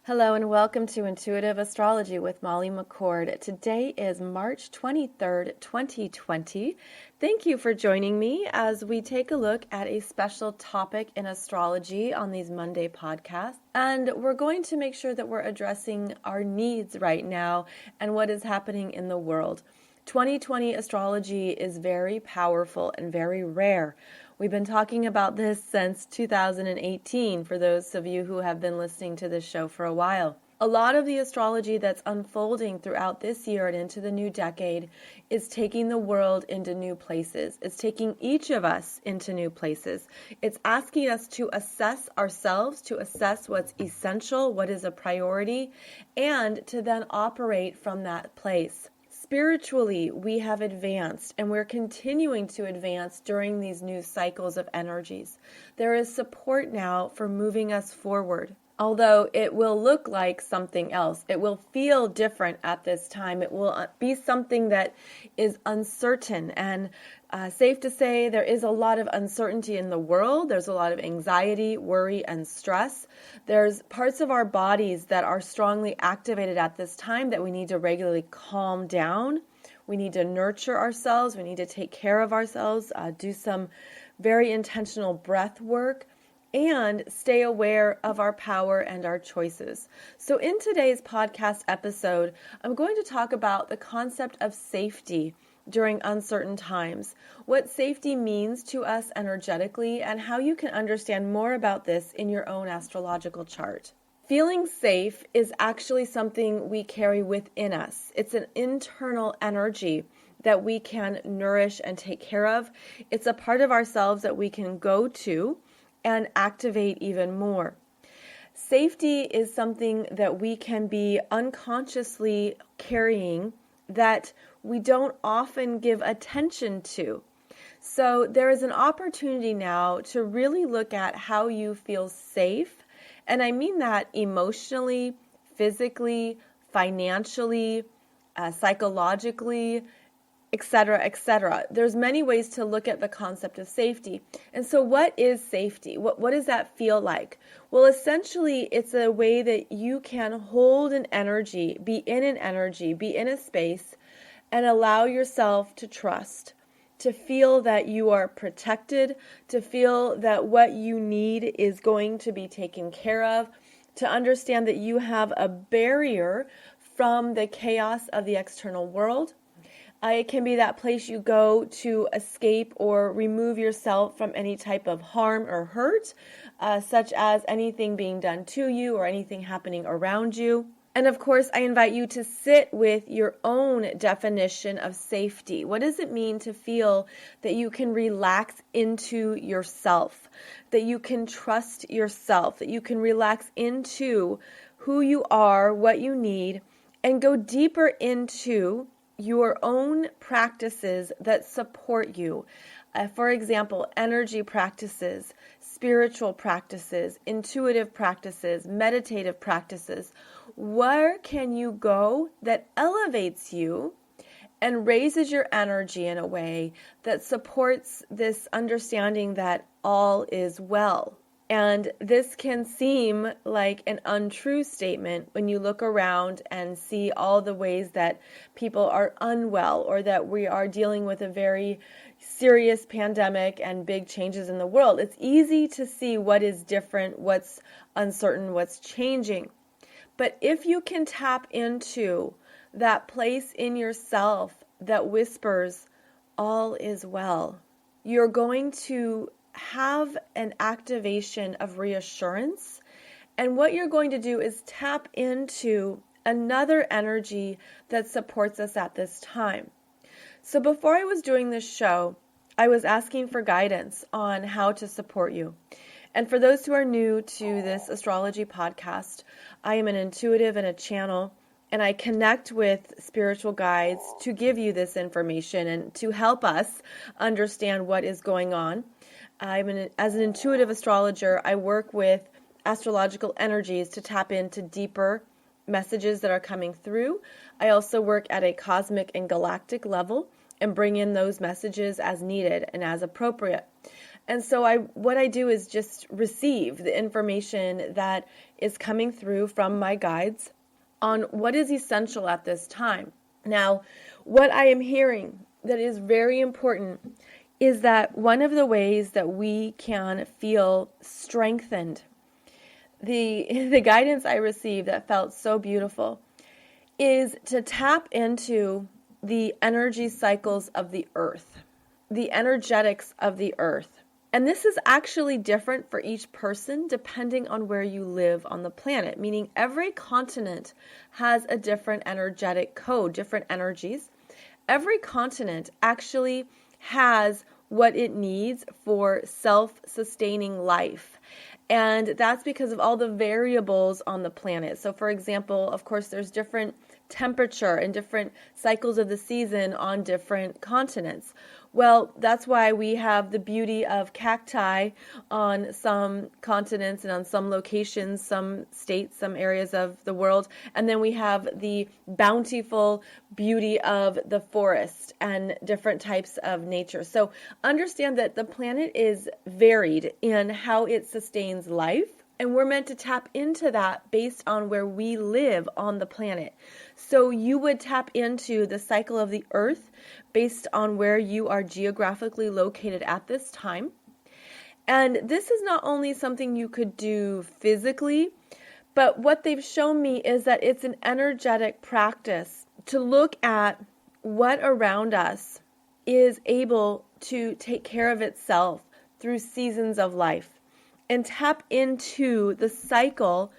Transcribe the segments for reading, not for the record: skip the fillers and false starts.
Hello and welcome to Intuitive Astrology with Molly McCord. Today is March 23rd, 2020. Thank you for joining me as we take a look at a special topic in astrology on these Monday podcasts. And we're going to make sure that we're addressing our needs right now and what is happening in the world. 2020 astrology is very powerful and very rare. We've been talking about this since 2018 for those of you who have been listening to this show for a while. A lot of the astrology that's unfolding throughout this year and into the new decade is taking the world into new places. It's taking each of us into new places. It's asking us to assess ourselves, to assess what's essential, what is a priority, and to then operate from that place. Spiritually, we have advanced and we're continuing to advance during these new cycles of energies. There is support now for moving us forward. Although it will look like something else, it will feel different at this time. It will be something that is uncertain and safe to say there is a lot of uncertainty in the world. There's a lot of anxiety, worry, and stress. There's parts of our bodies that are strongly activated at this time that we need to regularly calm down. We need to nurture ourselves. We need to take care of ourselves, do some very intentional breath work, and stay aware of our power and our choices. So in today's podcast episode, I'm going to talk about the concept of safety during uncertain times, what safety means to us energetically, and how you can understand more about this in your own astrological chart. Feeling safe is actually something we carry within us. It's an internal energy that we can nourish and take care of. It's a part of ourselves that we can go to and activate even more. Safety is something that we can be unconsciously carrying that we don't often give attention to. So there is an opportunity now to really look at how you feel safe. And I mean that emotionally, physically, financially, psychologically, etc., etc. There's many ways to look at the concept of safety. And so what is safety? What does that feel like? Well, essentially, it's a way that you can hold an energy, be in a space, and allow yourself to trust, to feel that you are protected, to feel that what you need is going to be taken care of, to understand that you have a barrier from the chaos of the external world. It can be that place you go to escape or remove yourself from any type of harm or hurt, such as anything being done to you or anything happening around you. And of course, I invite you to sit with your own definition of safety. What does it mean to feel that you can relax into yourself, that you can trust yourself, that you can relax into who you are, what you need, and go deeper into your own practices that support you. For example, energy practices, spiritual practices, intuitive practices, meditative practices. Where can you go that elevates you and raises your energy in a way that supports this understanding that all is well? And this can seem like an untrue statement when you look around and see all the ways that people are unwell or that we are dealing with a very serious pandemic and big changes in the world. It's easy to see what is different, what's uncertain, what's changing. But if you can tap into that place in yourself that whispers, all is well, you're going to have an activation of reassurance. And what you're going to do is tap into another energy that supports us at this time. So before I was doing this show, I was asking for guidance on how to support you. And for those who are new to this astrology podcast, I am an intuitive and a channel, and I connect with spiritual guides to give you this information and to help us understand what is going on. As an intuitive astrologer, I work with astrological energies to tap into deeper messages that are coming through. I also work at a cosmic and galactic level and bring in those messages as needed and as appropriate. And so what I do is just receive the information that is coming through from my guides on what is essential at this time. Now, what I am hearing that is very important is that one of the ways that we can feel strengthened, the guidance I received that felt so beautiful, is to tap into the energy cycles of the earth, the energetics of the earth. And this is actually different for each person depending on where you live on the planet, meaning every continent has a different energetic code, different energies. Every continent actually has what it needs for self-sustaining life. And that's because of all the variables on the planet. So for example, of course, there's different temperature and different cycles of the season on different continents. Well, that's why we have the beauty of cacti on some continents and on some locations, some states, some areas of the world. And then we have the bountiful beauty of the forest and different types of nature. So understand that the planet is varied in how it sustains life. And we're meant to tap into that based on where we live on the planet. So you would tap into the cycle of the earth based on where you are geographically located at this time. And this is not only something you could do physically, but what they've shown me is that it's an energetic practice to look at what around us is able to take care of itself through seasons of life. And tap into the cycle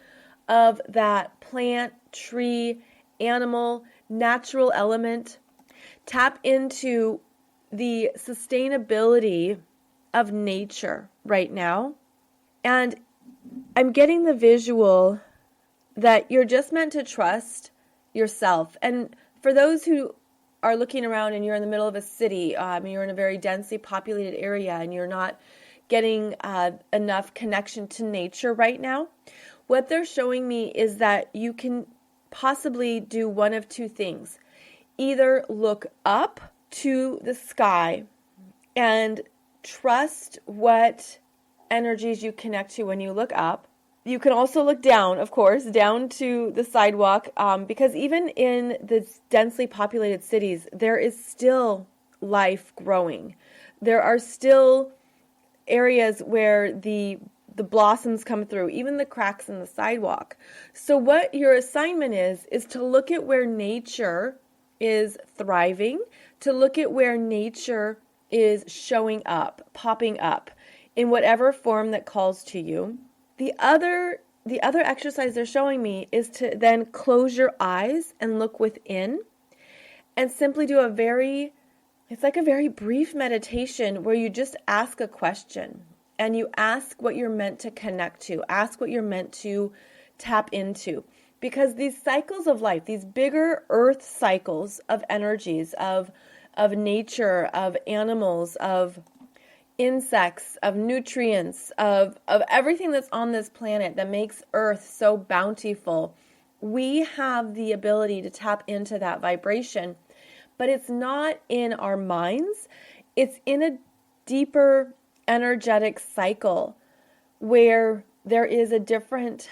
of that plant, tree, animal, natural element. Tap into the sustainability of nature right now. And I'm getting the visual that you're just meant to trust yourself. And for those who are looking around and you're in the middle of a city, you're in a very densely populated area and you're not getting enough connection to nature right now, what they're showing me is that you can possibly do one of two things. Either look up to the sky and trust what energies you connect to when you look up. You can also look down, of course, down to the sidewalk, because even in the densely populated cities, there is still life growing. There are still areas where the blossoms come through, even the cracks in the sidewalk. So what your assignment is to look at where nature is thriving, to look at where nature is showing up, popping up in whatever form that calls to you. The other exercise they're showing me is to then close your eyes and look within and simply do it's like a very brief meditation where you just ask a question and you ask what you're meant to connect to, ask what you're meant to tap into. Because these cycles of life, these bigger earth cycles of energies, of nature, of animals, of insects, of nutrients, of everything that's on this planet that makes Earth so bountiful, we have the ability to tap into that vibration. But it's not in our minds. It's in a deeper energetic cycle where there is a different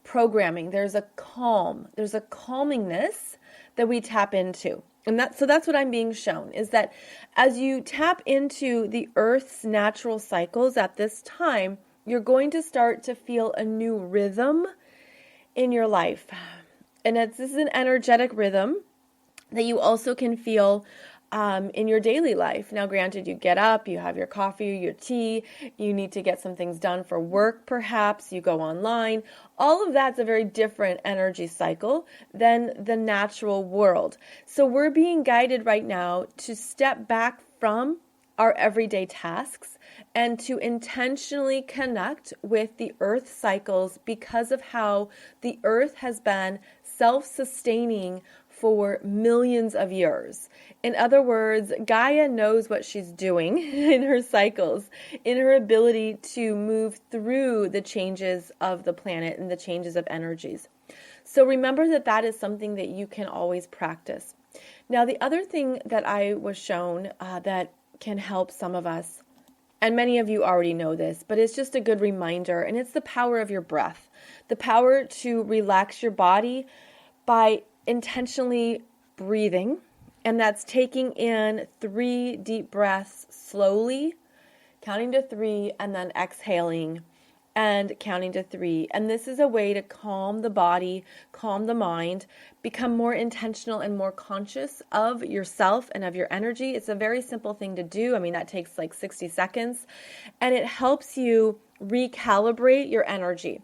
programming. There's a calm. There's a calmingness that we tap into. And so that's what I'm being shown, is that as you tap into the Earth's natural cycles at this time, you're going to start to feel a new rhythm in your life. And this is an energetic rhythm that you also can feel in your daily life. Now, granted, you get up, you have your coffee, your tea, you need to get some things done for work, perhaps, you go online. All of that's a very different energy cycle than the natural world. So we're being guided right now to step back from our everyday tasks and to intentionally connect with the earth cycles because of how the earth has been self-sustaining for millions of years. In other words, Gaia knows what she's doing in her cycles, in her ability to move through the changes of the planet and the changes of energies. So remember that is something that you can always practice. Now, the other thing that I was shown that can help some of us, And many of you already know this, but it's just a good reminder. And it's the power of your breath, the power to relax your body by intentionally breathing. And that's taking in 3 deep breaths slowly, counting to 3, and then exhaling and counting to 3. And this is a way to calm the body, calm the mind, become more intentional and more conscious of yourself and of your energy. It's a very simple thing to do. I mean, that takes like 60 seconds, and it helps you recalibrate your energy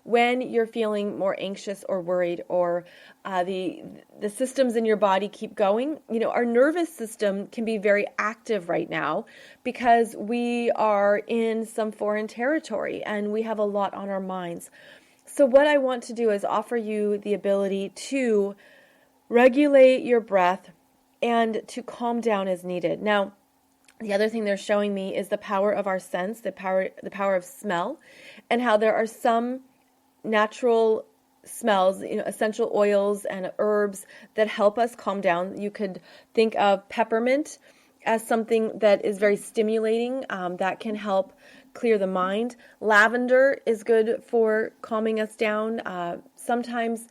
when you're feeling more anxious or worried, or the systems in your body keep going. Our nervous system can be very active right now because we are in some foreign territory and we have a lot on our minds. So what I want to do is offer you the ability to regulate your breath and to calm down as needed. Now, the other thing they're showing me is the power of our sense, the power of smell, and how there are some natural smells, essential oils and herbs that help us calm down. You could think of peppermint as something that is very stimulating, that can help clear the mind. Lavender is good for calming us down. Sometimes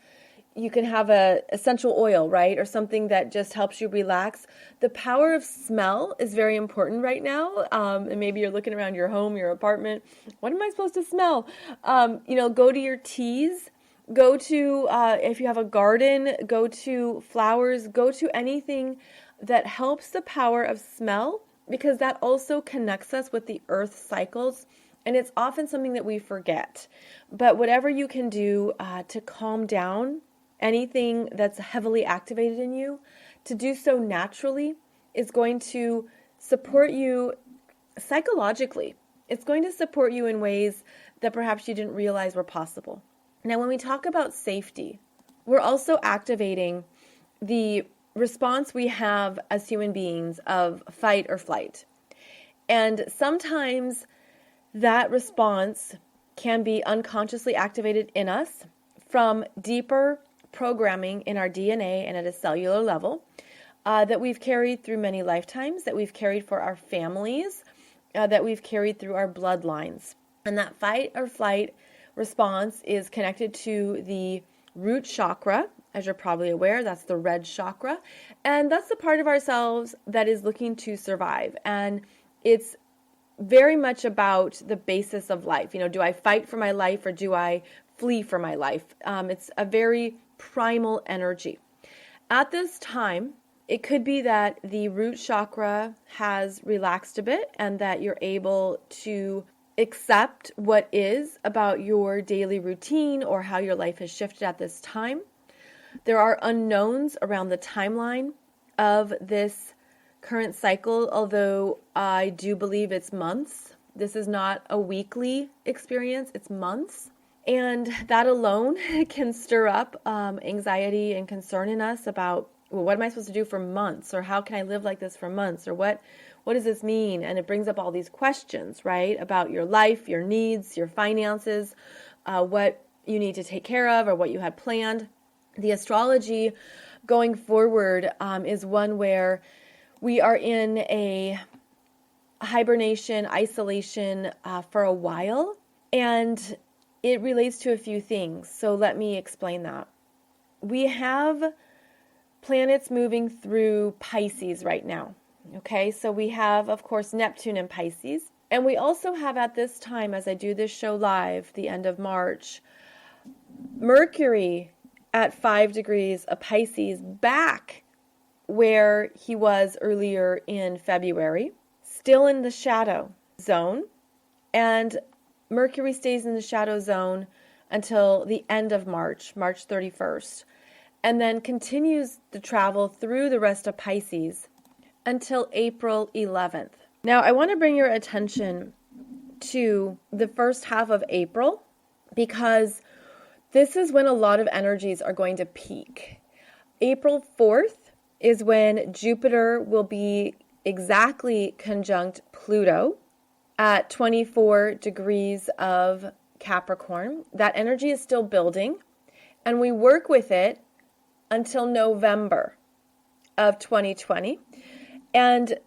you can have a essential oil, right? Or something that just helps you relax. The power of smell is very important right now. And maybe you're looking around your home, your apartment. What am I supposed to smell? Go to your teas. Go to, if you have a garden, go to flowers. Go to anything that helps the power of smell, because that also connects us with the earth cycles. And it's often something that we forget. But whatever you can do to calm down anything that's heavily activated in you, to do so naturally is going to support you psychologically. It's going to support you in ways that perhaps you didn't realize were possible. Now, when we talk about safety, we're also activating the response we have as human beings of fight or flight. And sometimes that response can be unconsciously activated in us from deeper programming in our DNA and at a cellular level that we've carried through many lifetimes, that we've carried for our families, that we've carried through our bloodlines. And that fight or flight response is connected to the root chakra. As you're probably aware, that's the red chakra. And that's the part of ourselves that is looking to survive. And it's very much about the basis of life. Do I fight for my life or do I flee for my life? It's a very primal energy. At this time, it could be that the root chakra has relaxed a bit and that you're able to accept what is about your daily routine or how your life has shifted at this time. There are unknowns around the timeline of this current cycle, although I do believe it's months. This is not a weekly experience, it's months. And that alone can stir up anxiety and concern in us about, well, what am I supposed to do for months? Or how can I live like this for months? Or what does this mean? And it brings up all these questions, right? About your life, your needs, your finances, what you need to take care of or what you had planned. The astrology going forward is one where we are in a hibernation, isolation for a while. And it relates to a few things, so let me explain that. We have planets moving through Pisces right now, okay? So we have, of course, Neptune in Pisces, and we also have at this time, as I do this show live, the end of March, Mercury at 5 degrees of Pisces, back where he was earlier in February, still in the shadow zone, and Mercury stays in the shadow zone until the end of March 31st, and then continues to travel through the rest of Pisces until April 11th. Now, I want to bring your attention to the first half of April, because this is when a lot of energies are going to peak. April 4th is when Jupiter will be exactly conjunct Pluto at 24 degrees of Capricorn. That energy is still building, and we work with it until November of 2020. And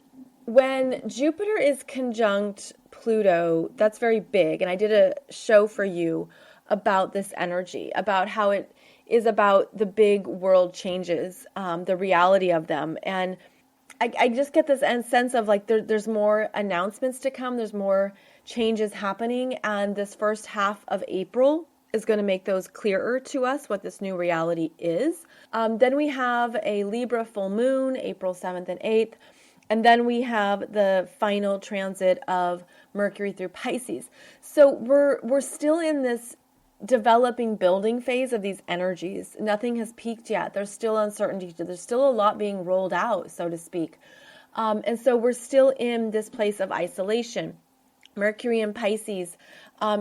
when Jupiter is conjunct Pluto, that's very big. And I did a show for you about this energy, about how it is about the big world changes, the reality of them. And I just get this sense of like there's more announcements to come. There's more changes happening. And this first half of April is going to make those clearer to us, what this new reality is. Then we have a Libra full moon, April 7th and 8th. And then we have the final transit of Mercury through Pisces. So we're still in this developing building phase of these energies. Nothing has peaked yet. There's still uncertainty. There's still a lot being rolled out, so to speak. And so we're still in this place of isolation. Mercury in Pisces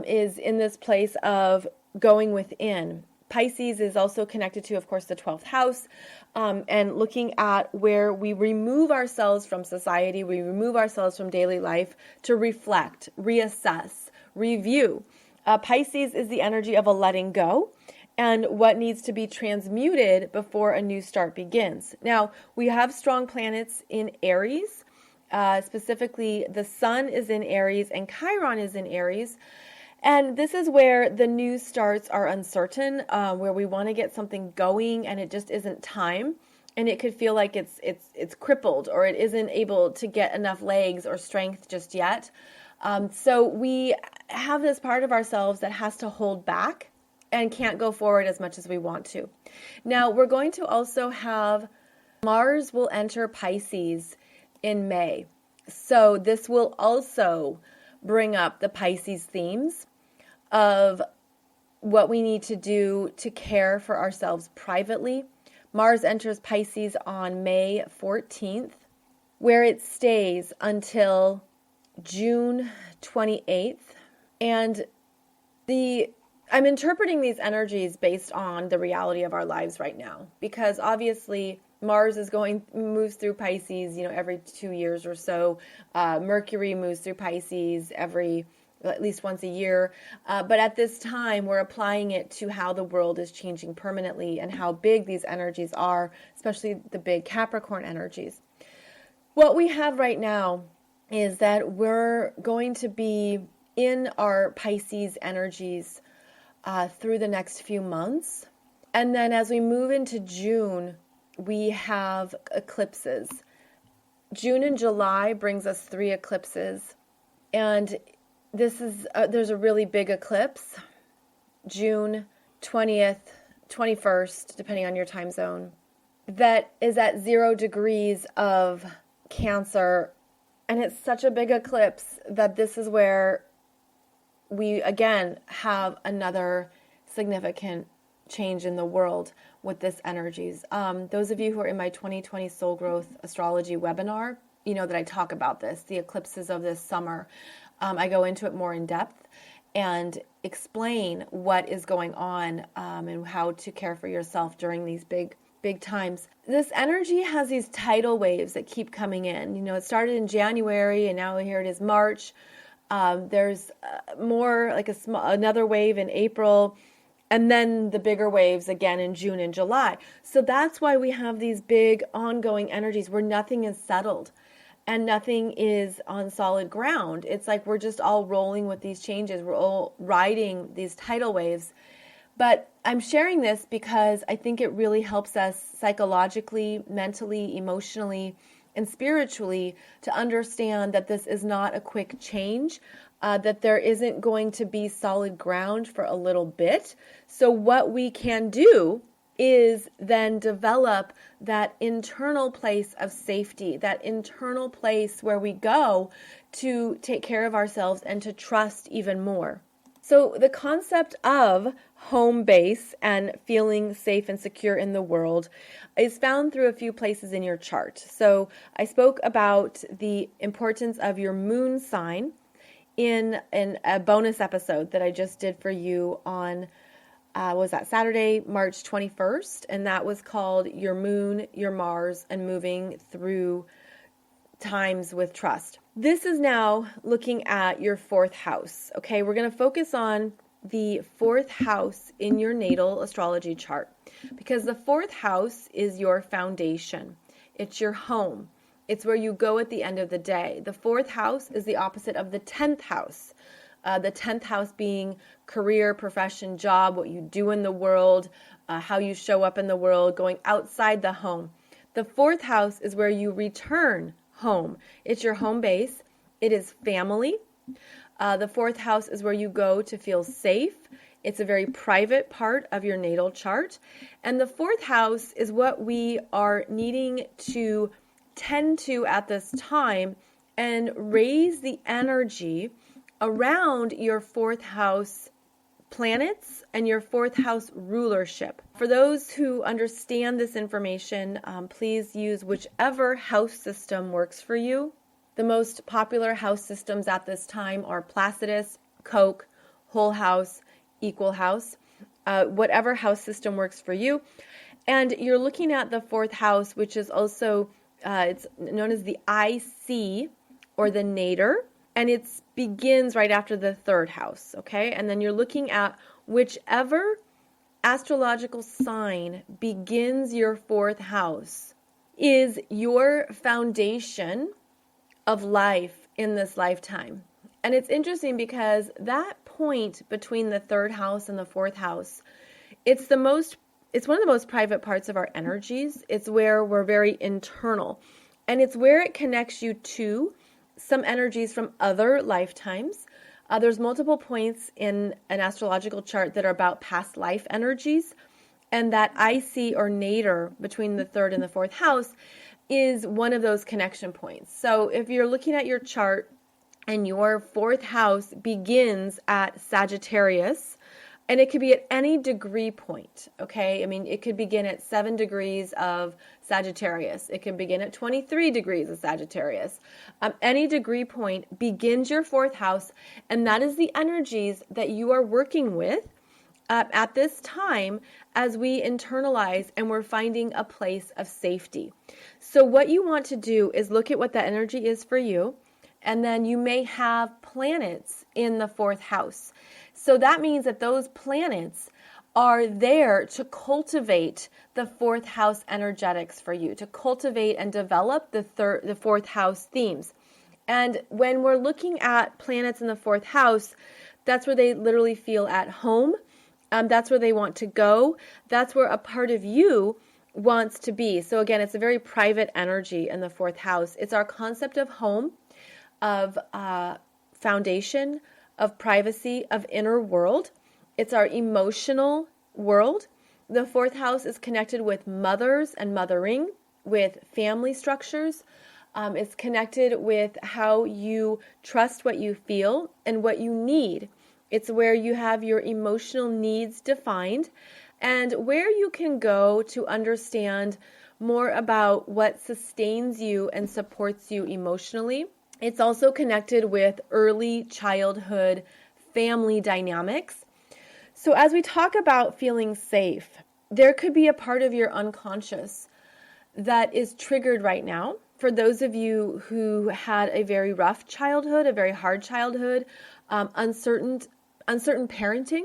is in this place of going within. Pisces is also connected to, of course, the 12th house, and looking at where we remove ourselves from society, we remove ourselves from daily life to reflect, reassess, review. Pisces is the energy of a letting go and what needs to be transmuted before a new start begins. Now, we have strong planets in Aries. Specifically, the Sun is in Aries and Chiron is in Aries. And this is where the new starts are uncertain, where we want to get something going and it just isn't time. And it could feel like it's crippled, or it isn't able to get enough legs or strength just yet. So we have this part of ourselves that has to hold back and can't go forward as much as we want to. Now, we're going to also have Mars will enter Pisces in May. So this will also bring up the Pisces themes of what we need to do to care for ourselves privately. Mars enters Pisces on May 14th, where it stays until June 28th. And I'm interpreting these energies based on the reality of our lives right now, because obviously Mars moves through Pisces, every 2 years or so. Mercury moves through Pisces at least once a year. But at this time, we're applying it to how the world is changing permanently and how big these energies are, especially the big Capricorn energies. What we have right now is that we're going to be in our Pisces energies through the next few months. And then as we move into June, we have eclipses. June and July brings us 3 eclipses. And there's a really big eclipse, June 20th, 21st, depending on your time zone, that is at 0 degrees of Cancer. And it's such a big eclipse that this is where we, again, have another significant change in the world with this energies. Those of you who are in my 2020 Soul Growth Astrology webinar, you know that I talk about this, the eclipses of this summer. I go into it more in depth and explain what is going on and how to care for yourself during these big times. This energy has these tidal waves that keep coming in. It started in January and now here it is March. There's more like another wave in April, and then the bigger waves again in June and July. So that's why we have these big ongoing energies where nothing is settled and nothing is on solid ground. It's like we're just all rolling with these changes. We're all riding these tidal waves. But I'm sharing this because I think it really helps us psychologically, mentally, emotionally, and spiritually to understand that this is not a quick change, that there isn't going to be solid ground for a little bit. So what we can do is then develop that internal place of safety, that internal place where we go to take care of ourselves and to trust even more. So the concept of home base and feeling safe and secure in the world is found through a few places in your chart. So I spoke about the importance of your moon sign in a bonus episode that I just did for you on Saturday, March 21st, and that was called Your Moon, Your Mars, and Moving Through Times with Trust. This is now looking at your 4th house. Okay, we're going to focus on the 4th house in your natal astrology chart because the 4th house is your foundation. It's your home. It's where you go at the end of the day. The fourth house is the opposite of the 10th house. The 10th house being career, profession, job, what you do in the world, how you show up in the world, going outside the home. The fourth house is where you return home. It's your home base. It is family. The fourth house is where you go to feel safe. It's a very private part of your natal chart. And the fourth house is what we are needing to tend to at this time and raise the energy around your fourth house planets and your fourth house rulership. For those who understand this information, please use whichever house system works for you. The most popular house systems at this time are Placidus, Koch, Whole House, Equal House, whatever house system works for you. And you're looking at the fourth house, which is also it's known as the IC or the nadir, and it begins right after the third house, okay? And then you're looking at whichever astrological sign begins your fourth house is your foundation of life in this lifetime. And it's interesting because that point between the third house and the fourth house, it's one of the most private parts of our energies. It's where we're very internal. And it's where it connects you to some energies from other lifetimes. There's multiple points in an astrological chart that are about past life energies. And that IC or nadir between the third and the fourth house is one of those connection points. So if you're looking at your chart and your fourth house begins at Sagittarius, and it could be at any degree point, okay? I mean, it could begin at 7 degrees of Sagittarius. It can begin at 23 degrees of Sagittarius. Any degree point begins your fourth house, and that is the energies that you are working with at this time as we internalize and we're finding a place of safety. So what you want to do is look at what that energy is for you, and then you may have planets in the fourth house. So that means that those planets are there to cultivate the fourth house energetics for you, to cultivate and develop the fourth house themes. And when we're looking at planets in the fourth house, that's where they literally feel at home. That's where they want to go. That's where a part of you wants to be. So again, it's a very private energy in the fourth house. It's our concept of home, of foundation, of privacy, of inner world. It's our emotional world. The fourth house is connected with mothers and mothering, with family structures. It's connected with how you trust what you feel and what you need. It's where you have your emotional needs defined and where you can go to understand more about what sustains you and supports you emotionally. It's also connected with early childhood family dynamics. So as we talk about feeling safe, there could be a part of your unconscious that is triggered right now. For those of you who had a very rough childhood, a very hard childhood, uncertain parenting,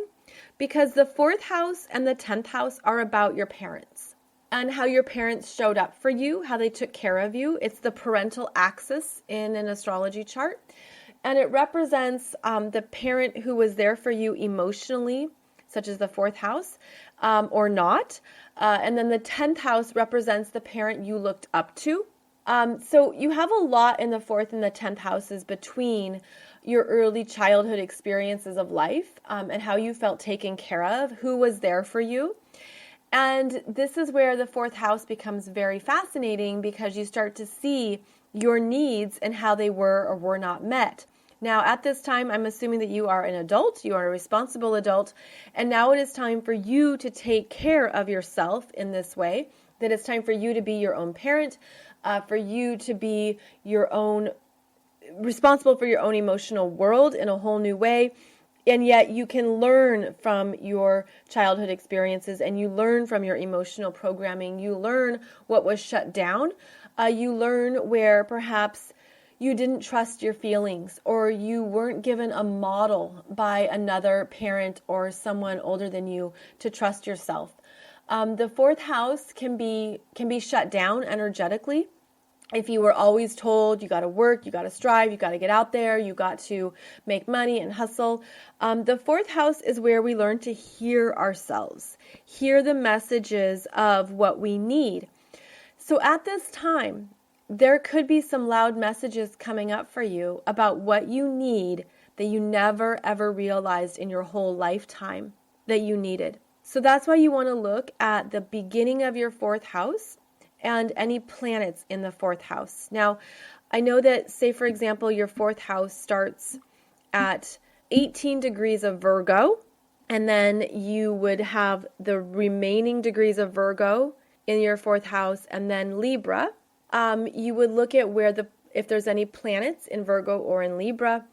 because the fourth house and the 10th house are about your parents and how your parents showed up for you, how they took care of you. It's the parental axis in an astrology chart. And it represents the parent who was there for you emotionally, such as the fourth house, or not. And then the 10th house represents the parent you looked up to. So you have a lot in the fourth and the 10th houses between your early childhood experiences of life and how you felt taken care of, who was there for you. And this is where the fourth house becomes very fascinating because you start to see your needs and how they were or were not met. Now, at this time, I'm assuming that you are an adult, you are a responsible adult, and now it is time for you to take care of yourself in this way, that it's time for you to be your own parent, for you to be responsible for your own emotional world in a whole new way. And yet you can learn from your childhood experiences and you learn from your emotional programming. You learn what was shut down. You learn where perhaps you didn't trust your feelings or you weren't given a model by another parent or someone older than you to trust yourself. The fourth house can be shut down energetically. If you were always told you got to work, you got to strive, you got to get out there, you got to make money and hustle, the fourth house is where we learn to hear ourselves, hear the messages of what we need. So at this time, there could be some loud messages coming up for you about what you need that you never ever realized in your whole lifetime that you needed. So that's why you want to look at the beginning of your fourth house and any planets in the fourth house. Now, I know that, say for example, your fourth house starts at 18 degrees of Virgo, and then you would have the remaining degrees of Virgo in your fourth house, and then Libra. You would look at if there's any planets in Virgo or in Libra,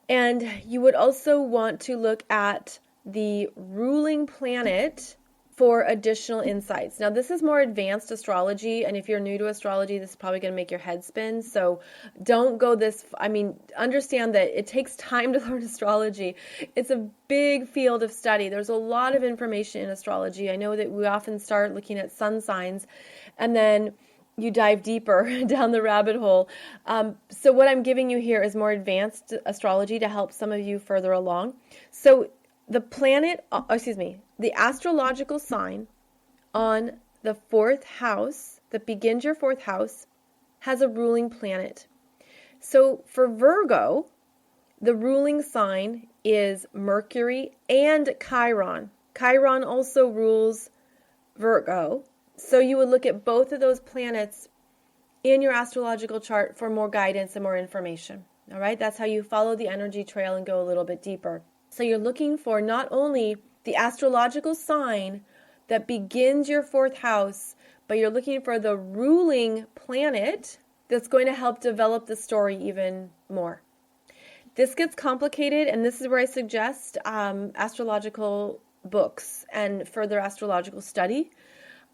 and you would also want to look at the ruling planet for additional insights. Now, this is more advanced astrology, and if you're new to astrology, this is probably going to make your head spin, so don't go understand that it takes time to learn astrology. It's a big field of study. There's a lot of information in astrology. I know that we often start looking at sun signs, and then you dive deeper down the rabbit hole. So what I'm giving you here is more advanced astrology to help some of you further along. So the astrological sign on the fourth house that begins your fourth house has a ruling planet. So for Virgo, the ruling sign is Mercury and Chiron. Chiron also rules Virgo. So you would look at both of those planets in your astrological chart for more guidance and more information. All right, that's how you follow the energy trail and go a little bit deeper. So you're looking for not only the astrological sign that begins your fourth house, but you're looking for the ruling planet that's going to help develop the story even more. This gets complicated, and this is where I suggest astrological books and further astrological study,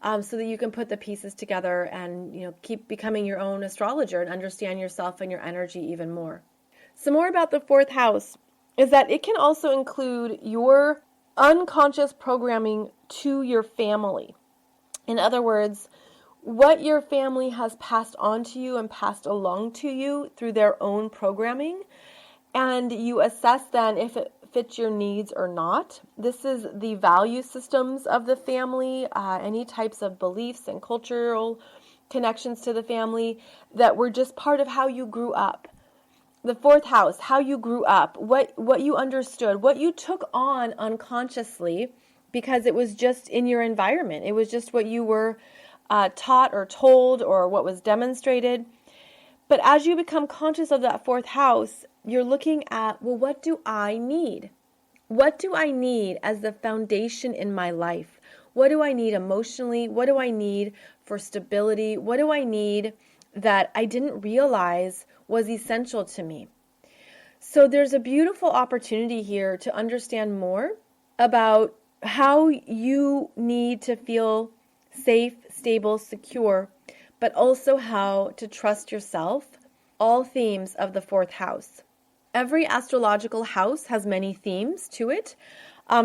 so that you can put the pieces together and keep becoming your own astrologer and understand yourself and your energy even more. Some more about the fourth house is that it can also include your unconscious programming to your family. In other words, what your family has passed on to you and passed along to you through their own programming, and you assess then if it fits your needs or not. This is the value systems of the family, any types of beliefs and cultural connections to the family that were just part of how you grew up. The fourth house, how you grew up, what you understood, what you took on unconsciously because it was just in your environment. It was just what you were taught or told or what was demonstrated. But as you become conscious of that fourth house, you're looking at, well, what do I need? What do I need as the foundation in my life? What do I need emotionally? What do I need for stability? What do I need that I didn't realize was essential to me? So there's a beautiful opportunity here to understand more about how you need to feel safe, stable, secure, but also how to trust yourself, all themes of the fourth house. Every astrological house has many themes to it,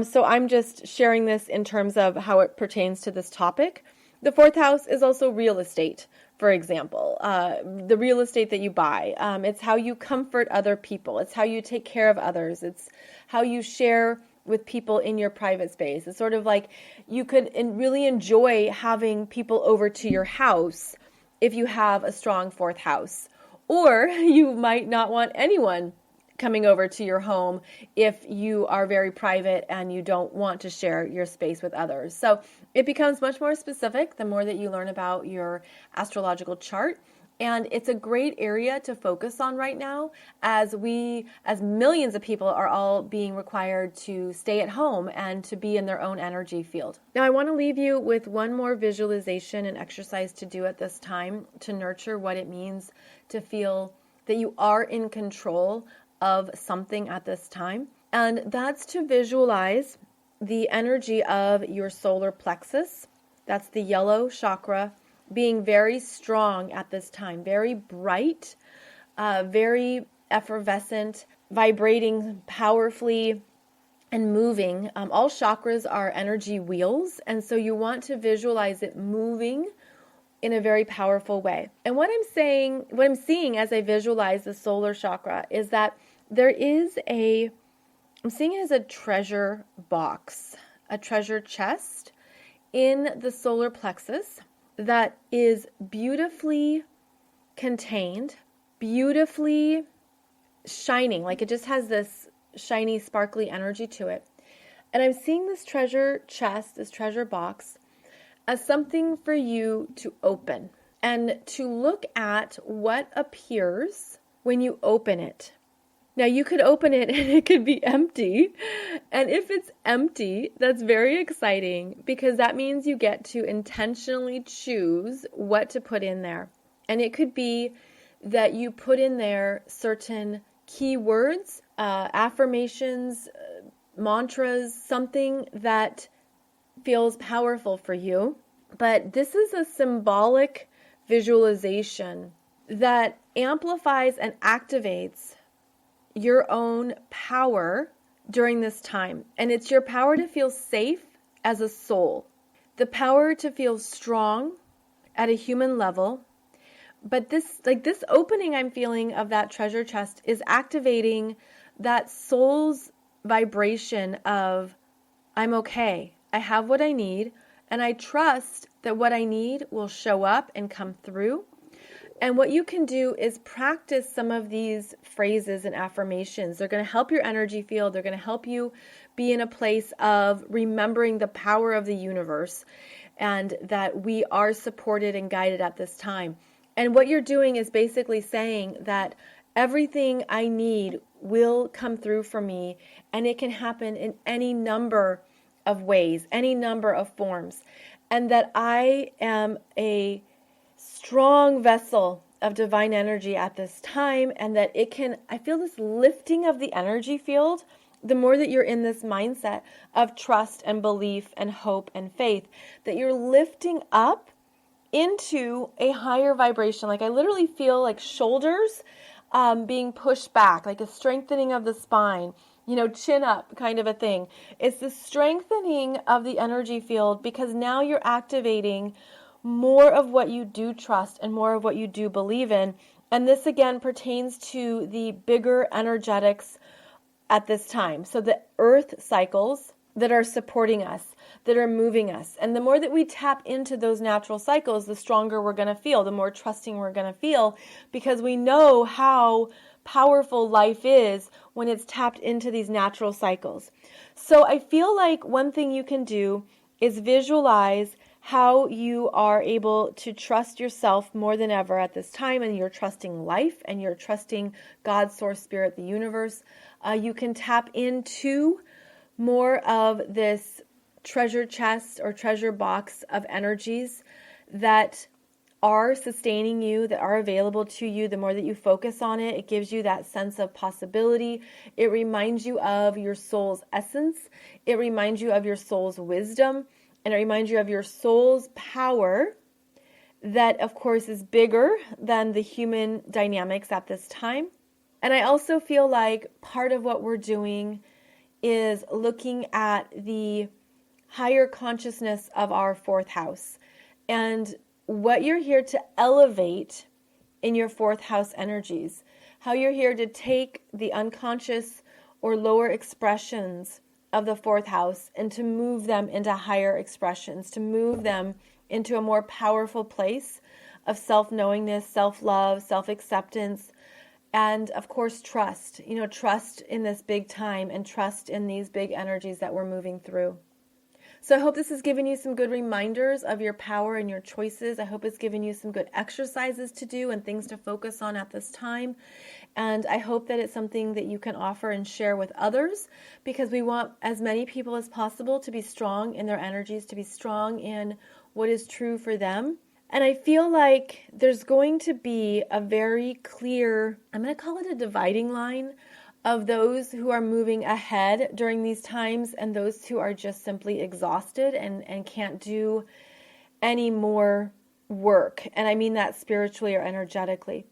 so I'm just sharing this in terms of how it pertains to this topic. The fourth house is also real estate, for example, the real estate that you buy. It's how you comfort other people. It's how you take care of others. It's how you share with people in your private space. It's sort of like you could really enjoy having people over to your house if you have a strong fourth house. Or you might not want anyone coming over to your home if you are very private and you don't want to share your space with others. So it becomes much more specific the more that you learn about your astrological chart. And it's a great area to focus on right now as millions of people are all being required to stay at home and to be in their own energy field. Now, I want to leave you with one more visualization and exercise to do at this time to nurture what it means to feel that you are in control of something at this time. And that's to visualize the energy of your solar plexus. That's the yellow chakra, being very strong at this time, very bright, very effervescent, vibrating powerfully and moving. All chakras are energy wheels, and so you want to visualize it moving in a very powerful way. And what I'm seeing as I visualize the solar chakra is that I'm seeing it as a treasure box, a treasure chest in the solar plexus that is beautifully contained, beautifully shining, like it just has this shiny, sparkly energy to it. And I'm seeing this treasure chest, this treasure box, as something for you to open and to look at what appears when you open it. Now, you could open it and it could be empty. And if it's empty, that's very exciting because that means you get to intentionally choose what to put in there. And it could be that you put in there certain keywords, affirmations, mantras, something that feels powerful for you. But this is a symbolic visualization that amplifies and activates your own power during this time. And it's your power to feel safe as a soul, the power to feel strong at a human level. But this opening I'm feeling of that treasure chest is activating that soul's vibration of, I'm okay, I have what I need, and I trust that what I need will show up and come through. And what you can do is practice some of these phrases and affirmations. They're going to help your energy field. They're going to help you be in a place of remembering the power of the universe and that we are supported and guided at this time. And what you're doing is basically saying that everything I need will come through for me, and it can happen in any number of ways, any number of forms, and that I am a strong vessel of divine energy at this time, and that I feel this lifting of the energy field the more that you're in this mindset of trust and belief and hope and faith, that you're lifting up into a higher vibration. Like I literally feel like shoulders being pushed back, like a strengthening of the spine, chin up kind of a thing. It's the strengthening of the energy field because now you're activating more of what you do trust and more of what you do believe in. And this again pertains to the bigger energetics at this time. So the earth cycles that are supporting us, that are moving us. And the more that we tap into those natural cycles, the stronger we're going to feel, the more trusting we're going to feel, because we know how powerful life is when it's tapped into these natural cycles. So I feel like one thing you can do is visualize how you are able to trust yourself more than ever at this time, and you're trusting life and you're trusting God, source, spirit, the universe. You can tap into more of this treasure chest or treasure box of energies that are sustaining you, that are available to you. The more that you focus on it, it gives you that sense of possibility. It reminds you of your soul's essence. It reminds you of your soul's wisdom. And it reminds you of your soul's power that, of course, is bigger than the human dynamics at this time. And I also feel like part of what we're doing is looking at the higher consciousness of our fourth house and what you're here to elevate in your fourth house energies, how you're here to take the unconscious or lower expressions of the fourth house and to move them into higher expressions, to move them into a more powerful place of self-knowingness, self-love, self-acceptance, and of course trust. Trust in this big time and trust in these big energies that we're moving through. So I hope this has given you some good reminders of your power and your choices. I hope it's given you some good exercises to do and things to focus on at this time. And I hope that it's something that you can offer and share with others, because we want as many people as possible to be strong in their energies, to be strong in what is true for them. And I feel like there's going to be a very clear, I'm going to call it a dividing line, of those who are moving ahead during these times and those who are just simply exhausted and can't do any more work. And I mean that spiritually or energetically.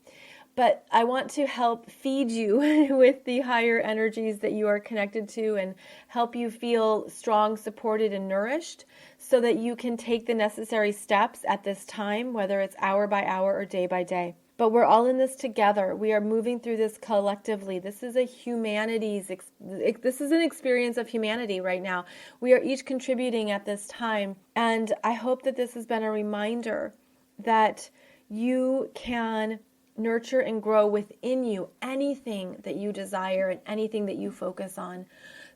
But I want to help feed you with the higher energies that you are connected to and help you feel strong, supported, and nourished so that you can take the necessary steps at this time, whether it's hour by hour or day by day. But we're all in this together. We are moving through this collectively. This is this is an experience of humanity right now. We are each contributing at this time. And I hope that this has been a reminder that you can nurture and grow within you anything that you desire and anything that you focus on.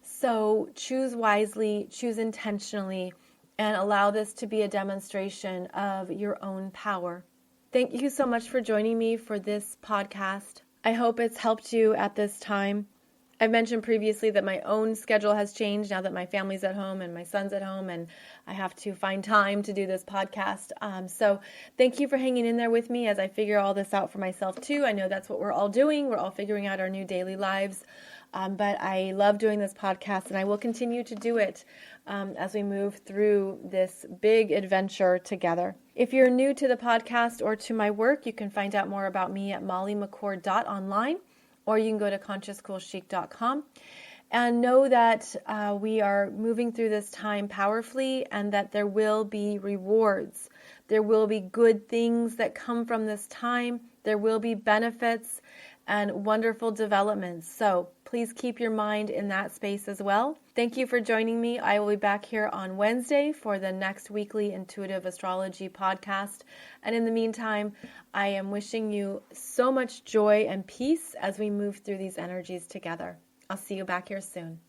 So choose wisely, choose intentionally, and allow this to be a demonstration of your own power. Thank you so much for joining me for this podcast. I hope it's helped you at this time. I've mentioned previously that my own schedule has changed now that my family's at home and my son's at home, and I have to find time to do this podcast. So thank you for hanging in there with me as I figure all this out for myself too. I know that's what we're all doing. We're all figuring out our new daily lives. But I love doing this podcast, and I will continue to do it as we move through this big adventure together. If you're new to the podcast or to my work, you can find out more about me at mollymccord.online. Or you can go to consciouscoolchic.com and know that we are moving through this time powerfully and that there will be rewards. There will be good things that come from this time. There will be benefits and wonderful developments. So please keep your mind in that space as well. Thank you for joining me. I will be back here on Wednesday for the next weekly Intuitive Astrology podcast. And in the meantime, I am wishing you so much joy and peace as we move through these energies together. I'll see you back here soon.